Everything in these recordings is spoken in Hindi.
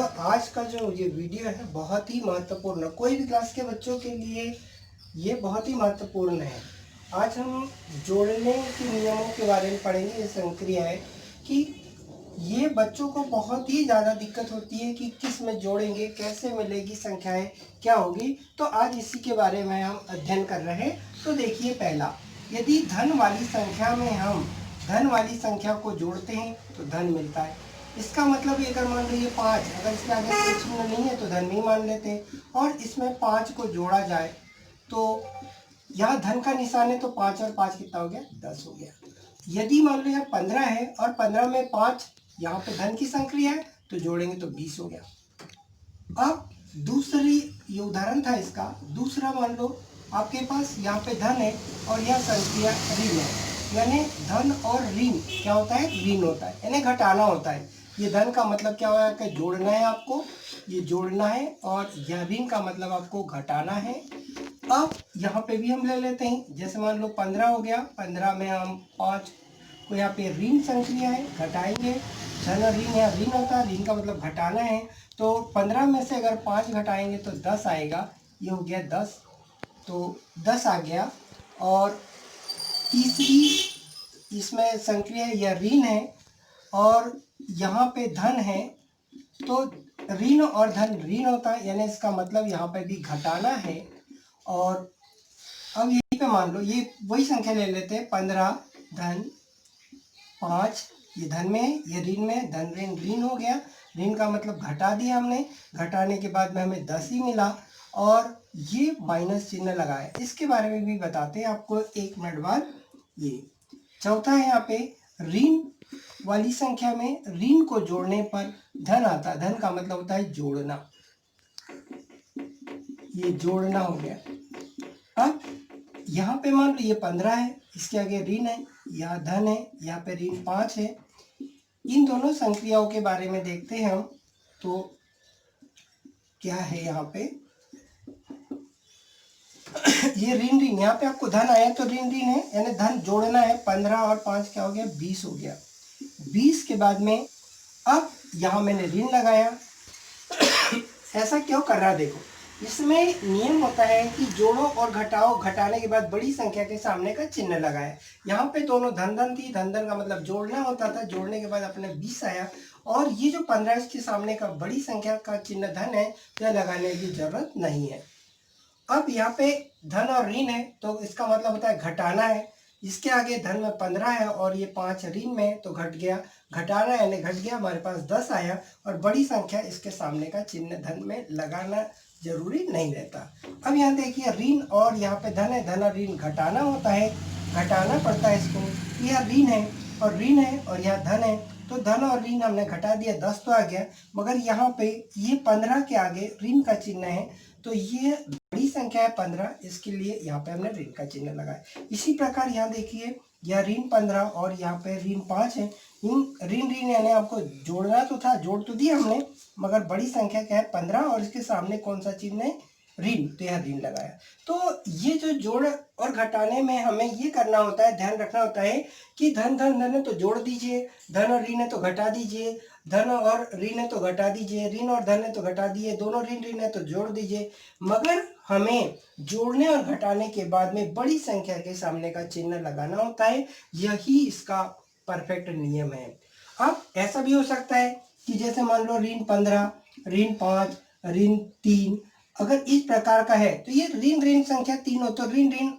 आज का जो ये वीडियो है बहुत ही महत्वपूर्ण, कोई भी क्लास के बच्चों के लिए ये बहुत ही महत्वपूर्ण है। आज हम जोड़ने के नियमों के बारे में पढ़ेंगे। ये संक्रिया है कि ये बच्चों को बहुत ही ज़्यादा दिक्कत होती है कि किस में जोड़ेंगे, कैसे मिलेगी संख्याएं, क्या होगी। तो आज इसी के बारे में हम अध्ययन कर रहे हैं। तो देखिए, पहला, यदि धन वाली संख्या में हम धन वाली संख्या को जोड़ते हैं तो धन मिलता है। इसका मतलब ये, अगर मान लो ये 5, अगर इसके आगे कोई चिन्ह नहीं है तो धन नहीं मान लेते हैं। और इसमें 5 को जोड़ा जाए तो यहाँ धन का निशान है, तो 5 और 5 कितना हो गया, 10 हो गया। यदि मान लो यहाँ 15 है और 15 में 5 यहाँ पे धन की संक्रिया है तो जोड़ेंगे तो 20 हो गया। अब दूसरी, ये उदाहरण था इसका। दूसरा, मान लो आपके पास यहाँ पे धन है और यह संक्रिया ऋण है, यानी धन और ऋण क्या होता है, ऋण होता है, यानी घटाना होता है। ये धन का मतलब क्या होगा कि जोड़ना है आपको, ये जोड़ना है, और यह ऋण का मतलब आपको घटाना है। अब यहाँ पे भी हम ले लेते हैं, जैसे मान लो 15 हो गया, 15 में हम 5 को यहाँ पे ऋण संक्रिया है, घटाएंगे। धन और ऋण, यहाँ ऋण होता है, ऋण का मतलब घटाना है। तो 15 में से अगर 5 घटाएंगे तो 10 आएगा, ये हो गया 10, तो 10 आ गया। और तीसरी इसमें संक्रिया या ऋण है और यहाँ पे धन है, तो ऋण और धन ऋण होता है, यानी इसका मतलब यहाँ पे भी घटाना है। और अब यहीं पे मान लो ये वही संख्या ले लेते हैं, 15 धन 5, ये धन में है, ये ऋण में, धन ऋण ऋण हो गया। ऋण का मतलब घटा दिया हमने, घटाने के बाद में हमें 10 ही मिला और ये माइनस चिन्ह लगाया। इसके बारे में भी बताते हैं आपको 1 मिनट बाद। ये चौथा है, यहाँ पे ऋण वाली संख्या में ऋण को जोड़ने पर धन आता है। धन का मतलब होता है जोड़ना, ये जोड़ना हो गया। अब यहाँ पे मान लो ये 15 है, इसके आगे ऋण है, यहाँ धन है, यहाँ पे ऋण 5 है। इन दोनों संक्रियाओं के बारे में देखते हैं हम। तो क्या है यहाँ पे, ये ऋण ऋण, यहाँ पे आपको धन आया तो ऋण ऋण है, यानी धन जोड़ना है। 15 और 5 क्या हो गया, 20 हो गया। 20 के बाद में अब यहाँ मैंने ऋण लगाया। ऐसा क्यों कर रहा, देखो इसमें नियम होता है कि जोड़ो और घटाओ, घटाने के बाद बड़ी संख्या के सामने का चिन्ह लगाए। यहाँ पे दोनों धन धन थी, धन धन का मतलब जोड़ना होता था, जोड़ने के बाद अपने 20 आया। और ये जो 15 इसके सामने का बड़ी संख्या का चिन्ह धन है, तो लगाने की जरूरत नहीं है। अब यहाँ पे धन और ऋण है, तो इसका मतलब होता है घटाना है। इसके आगे धन में 15 है और ये 5 ऋण में, तो घट गया, घटाना यानी घट गया, हमारे पास 10 आया। और बड़ी संख्या इसके सामने का चिन्ह धन में लगाना जरूरी नहीं रहता। अब यहाँ देखिए, ऋण और यहाँ पे धन है, धन और ऋण घटाना होता है, घटाना पड़ता है इसको। यह ऋण है और ऋण है और यह धन है, तो धन और ऋण हमने घटा दिया, 10 तो आ गया। मगर यहाँ पे ये 15 के आगे ऋण का चिन्ह है, तो ये बड़ी संख्या है 15, इसके लिए यहाँ पे हमने ऋण का चिन्ह लगाया। इसी प्रकार यहाँ देखिए, यह ऋण 15 और यहाँ पे ऋण 5 है। ऋण ऋण यानी आपको जोड़ना तो था, जोड़ तो दिया हमने, मगर बड़ी संख्या क्या है 15 और इसके सामने कौन सा चिन्ह है, ऋण, तो यह ऋण लगाया। तो ये जो जोड़ और घटाने में हमें ये करना होता है, ध्यान रखना होता है कि धन धन धन है तो जोड़ दीजिए, धन और ऋण है तो घटा दीजिए, धन और ऋण है तो घटा दीजिए, ऋण और धन है तो घटा दिए, दोनों ऋण ऋण है तो जोड़ दीजिए। मगर हमें जोड़ने और घटाने के बाद में बड़ी संख्या के सामने का चिन्ह लगाना होता है, यही इसका परफेक्ट नियम है। अब ऐसा भी हो सकता है कि जैसे मान लो ऋण 15, ऋण 5, ऋण 3, अगर इस प्रकार का है तो ये ऋण ऋण संख्या 3 हो, तो ऋण ऋण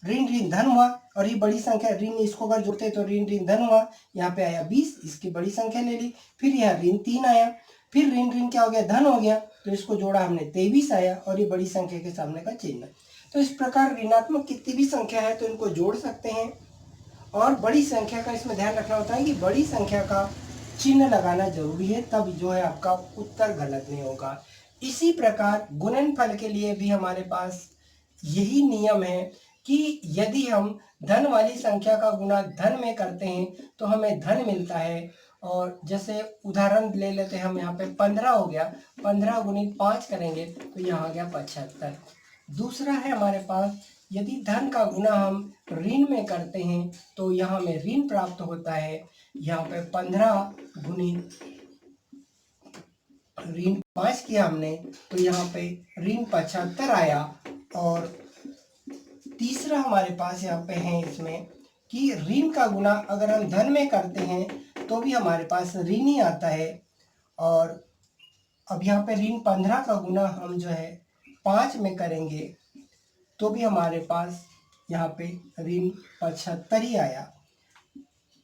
ऋण ऋण धन हुआ। और ये बड़ी संख्या ऋण, इसको अगर जोड़ते तो ऋण ऋण धन हुआ। यहाँ पे आया 20, इसकी बड़ी संख्या ले ली। फिर यहाँ ऋण 3 आया, फिर ऋण ऋण क्या हो गया, धन हो गया, तो इसको जोड़ा हमने 23 आया और ये बड़ी संख्या के सामने का चिन्ह। तो इस प्रकार ऋणात्मक कितनी भी संख्या है तो इनको जोड़ सकते हैं। और बड़ी संख्या का इसमें ध्यान रखना होता है कि बड़ी संख्या का चिन्ह लगाना जरूरी है, तब जो है आपका उत्तर गलत नहीं होगा। इसी प्रकार गुणनफल के लिए भी हमारे पास यही नियम है कि यदि हम धन वाली संख्या का गुणा धन में करते हैं तो हमें धन मिलता है। और जैसे उदाहरण ले लेते हैं हम, यहाँ पे 15 हो गया, 15 गुणित 5 करेंगे तो यहाँ आ गया 75। दूसरा है हमारे पास, यदि धन का गुणा हम ऋण में करते हैं तो यहाँ में ऋण प्राप्त होता है। यहाँ पे 15 गुणित ऋण 5 किया हमने तो यहाँ पे ऋण 75 आया। और तीसरा हमारे पास यहाँ पे है इसमें कि ऋण का गुना अगर हम धन में करते हैं तो भी हमारे पास ऋण ही आता है। और अब यहाँ पे ऋण 15 का गुना हम जो है 5 में करेंगे तो भी हमारे पास यहाँ पे ऋण 75 ही आया।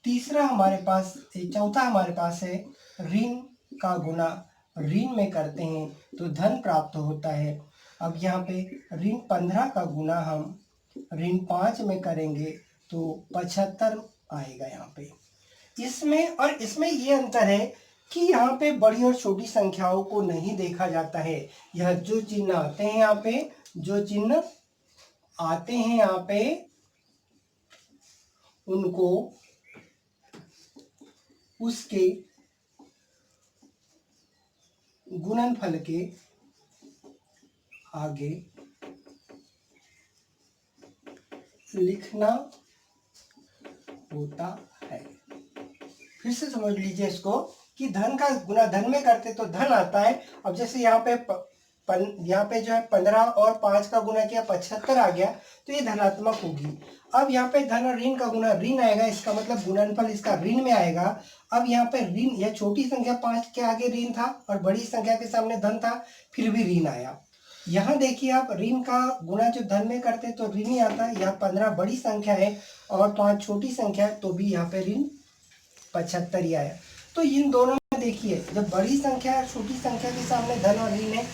तीसरा हमारे पास, चौथा हमारे पास है ऋण का गुना ऋण में करते हैं तो धन प्राप्त होता है। अब यहाँ पे ऋण 15 का गुना हम ऋण 5 में करेंगे तो 75 आएगा यहाँ पे। इसमें ये अंतर है कि यहाँ पे बड़ी और छोटी संख्याओं को नहीं देखा जाता है। यह जो चिन्ह आते हैं यहाँ पे, जो चिन्ह आते हैं यहाँ पे, उनको उसके गुणनफल के आगे लिखना होता है। फिर से समझ लीजिए इसको कि धन का गुना धन में करते तो धन आता है। अब जैसे यहाँ पे जो है 15 और 5 का गुना किया 75 आ गया तो ये धनात्मक होगी। अब यहाँ पे धन और ऋण का गुना ऋण आएगा, इसका मतलब गुणनफल इसका ऋण में आएगा। अब यहाँ पे ऋण, यह छोटी संख्या 5 के आगे ऋण था और बड़ी संख्या के सामने धन था, फिर भी ऋण आया। यहाँ देखिए आप, ऋण का गुना जो धन में करते तो ऋण ही आता है। यहाँ 15 बड़ी संख्या है और 5 छोटी संख्या है तो भी यहाँ पे ऋण 75 ही आया। तो इन दोनों में देखिए, जब बड़ी संख्या और छोटी संख्या के सामने धन और ऋण है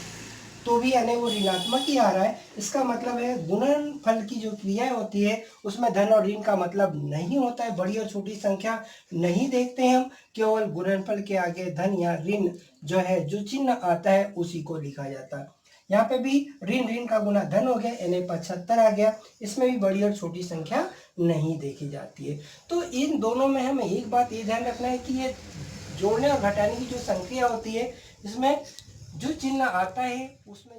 तो भी यानी वो ऋणात्मक ही आ रहा है। इसका मतलब है गुणनफल की जो क्रिया होती है उसमें धन और ऋण का मतलब नहीं होता है। बड़ी और छोटी संख्या नहीं देखते हैं हम, केवल गुणनफल के आगे धन या ऋण जो है, जो चिन्ह आता है उसी को लिखा जाता है। यहाँ पे भी ऋण का गुना धन हो गया यानी 75 आ गया। इसमें भी बड़ी और छोटी संख्या नहीं देखी जाती है। तो इन दोनों में हमें एक बात ये ध्यान रखना है कि ये जोड़ने और घटाने की जो संक्रिया होती है, इसमें जो चिन्ह आता है उसमें